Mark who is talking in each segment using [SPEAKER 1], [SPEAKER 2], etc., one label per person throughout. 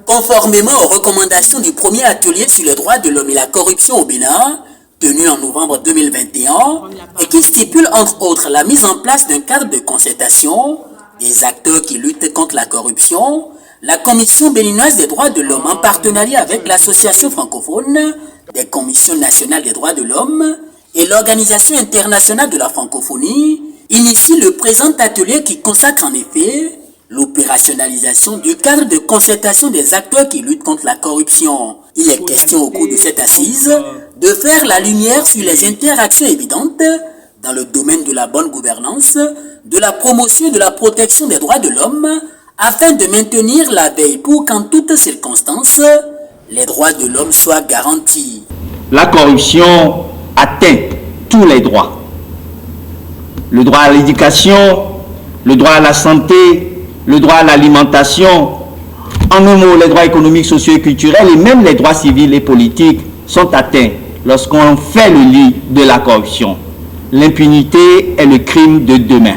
[SPEAKER 1] Conformément aux recommandations du premier atelier sur les droits de l'homme et la corruption au Bénin, tenu en novembre 2021, et qui stipule entre autres la mise en place d'un cadre de concertation des acteurs qui luttent contre la corruption, la Commission béninoise des droits de l'homme, en partenariat avec l'Association francophone des commissions nationales des droits de l'homme et l'Organisation internationale de la francophonie, initie le présent atelier qui consacre en effet l'opérationnalisation du cadre de concertation des acteurs qui luttent contre la corruption. Il est question au cours de cette assise de faire la lumière sur les interactions évidentes dans le domaine de la bonne gouvernance, de la promotion et de la protection des droits de l'homme, afin de maintenir la veille pour qu'en toutes circonstances, les droits de l'homme soient garantis.
[SPEAKER 2] La corruption atteint tous les droits. Le droit à l'éducation, le droit à la santé, le droit à l'alimentation, en un mot, les droits économiques, sociaux et culturels, et même les droits civils et politiques sont atteints lorsqu'on fait le lit de la corruption. L'impunité est le crime de demain.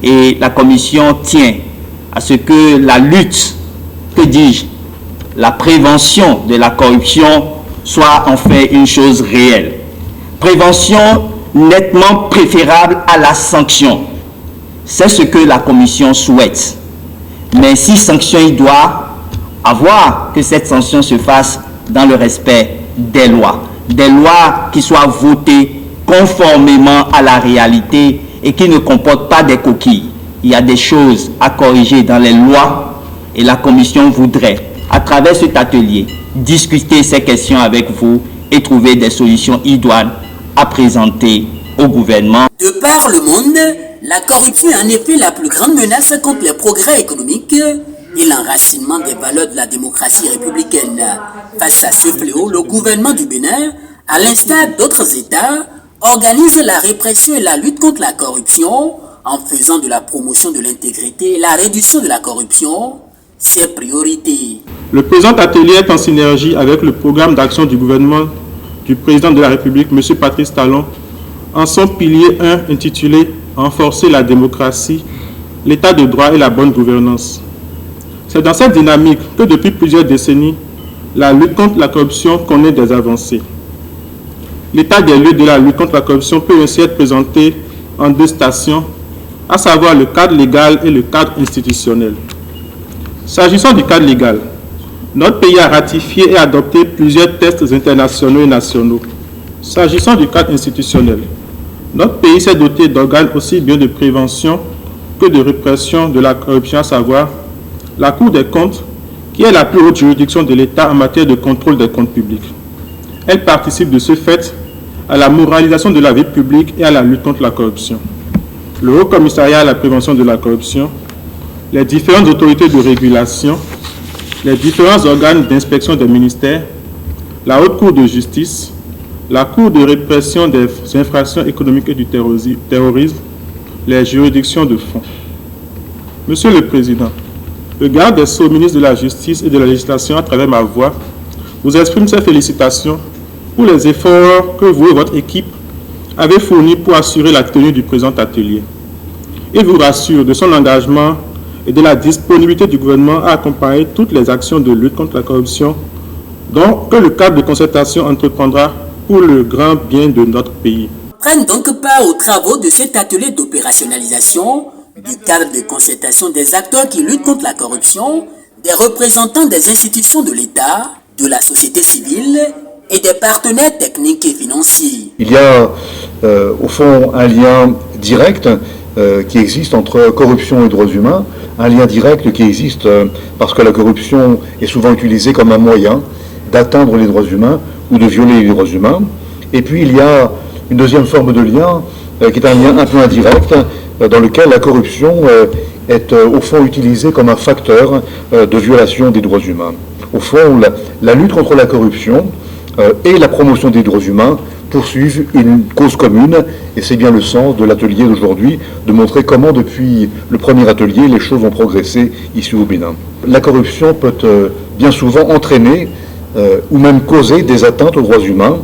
[SPEAKER 2] Et la Commission tient à ce que la lutte, que dis-je, la prévention de la corruption soit en fait une chose réelle. Prévention nettement préférable à la sanction. C'est ce que la Commission souhaite. Mais si sanction il doit avoir, que cette sanction se fasse dans le respect des lois qui soient votées conformément à la réalité et qui ne comportent pas des coquilles. Il y a des choses à corriger dans les lois et la Commission voudrait, à travers cet atelier, discuter ces questions avec vous et trouver des solutions idoines à présenter au gouvernement.
[SPEAKER 1] De par le monde, la corruption est en effet la plus grande menace contre les progrès économiques et l'enracinement des valeurs de la démocratie républicaine. Face à ce fléau, le gouvernement du Bénin, à l'instar d'autres États, organise la répression et la lutte contre la corruption en faisant de la promotion de l'intégrité et la réduction de la corruption ses priorités.
[SPEAKER 3] Le présent atelier est en synergie avec le programme d'action du gouvernement du président de la République, M. Patrice Talon, en son pilier 1 intitulé « Renforcer la démocratie, l'état de droit et la bonne gouvernance ». C'est dans cette dynamique que depuis plusieurs décennies, la lutte contre la corruption connaît des avancées. L'état des lieux de la lutte contre la corruption peut ainsi être présenté en deux stations, à savoir le cadre légal et le cadre institutionnel. S'agissant du cadre légal, notre pays a ratifié et adopté plusieurs textes internationaux et nationaux. S'agissant du cadre institutionnel, notre pays s'est doté d'organes aussi bien de prévention que de répression de la corruption, à savoir la Cour des comptes, qui est la plus haute juridiction de l'État en matière de contrôle des comptes publics. Elle participe de ce fait à la moralisation de la vie publique et à la lutte contre la corruption. Le Haut Commissariat à la prévention de la corruption, les différentes autorités de régulation, les différents organes d'inspection des ministères, la Haute Cour de justice, la Cour de répression des infractions économiques et du terrorisme, les juridictions de fond. Monsieur le Président, le garde des Sceaux, ministre de la Justice et de la Législation, à travers ma voix, vous exprime ses félicitations pour les efforts que vous et votre équipe avez fournis pour assurer la tenue du présent atelier. Il vous rassure de son engagement et de la disponibilité du gouvernement à accompagner toutes les actions de lutte contre la corruption, dont que le cadre de concertation entreprendra pour le grand bien de notre pays.
[SPEAKER 1] Prennent donc part aux travaux de cet atelier d'opérationnalisation du cadre de concertation des acteurs qui luttent contre la corruption, des représentants des institutions de l'État, de la société civile et des partenaires techniques et financiers.
[SPEAKER 4] Il y a au fond un lien direct qui existe entre corruption et droits humains, un lien direct qui existe parce que la corruption est souvent utilisée comme un moyen d'atteindre les droits humains ou de violer les droits humains. Et puis il y a une deuxième forme de lien qui est un lien un peu indirect dans lequel la corruption est au fond utilisée comme un facteur de violation des droits humains. Au fond, la lutte contre la corruption et la promotion des droits humains poursuivent une cause commune, et c'est bien le sens de l'atelier d'aujourd'hui, de montrer comment depuis le premier atelier, les choses ont progressé ici au Bénin. La corruption peut bien souvent entraîner ou même causer des atteintes aux droits humains,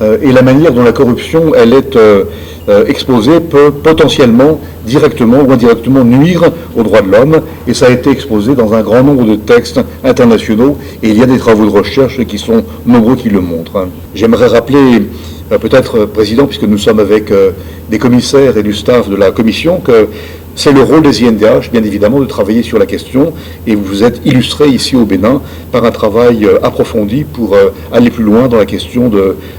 [SPEAKER 4] et la manière dont la corruption elle est exposée peut potentiellement, directement ou indirectement, nuire aux droits de l'homme, et ça a été exposé dans un grand nombre de textes internationaux, et il y a des travaux de recherche qui sont nombreux qui le montrent. J'aimerais rappeler, peut-être, Président, puisque nous sommes avec des commissaires et du staff de la Commission, que c'est le rôle des INDH, bien évidemment, de travailler sur la question, et vous vous êtes illustré ici au Bénin par un travail approfondi pour aller plus loin dans la question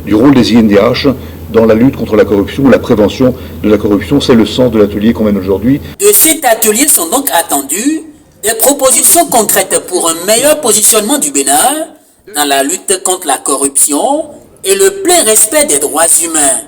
[SPEAKER 4] du rôle des INDH dans la lutte contre la corruption ou la prévention de la corruption. C'est le sens de l'atelier qu'on mène aujourd'hui.
[SPEAKER 1] De cet atelier sont donc attendues des propositions concrètes pour un meilleur positionnement du Bénin dans la lutte contre la corruption et le plein respect des droits humains.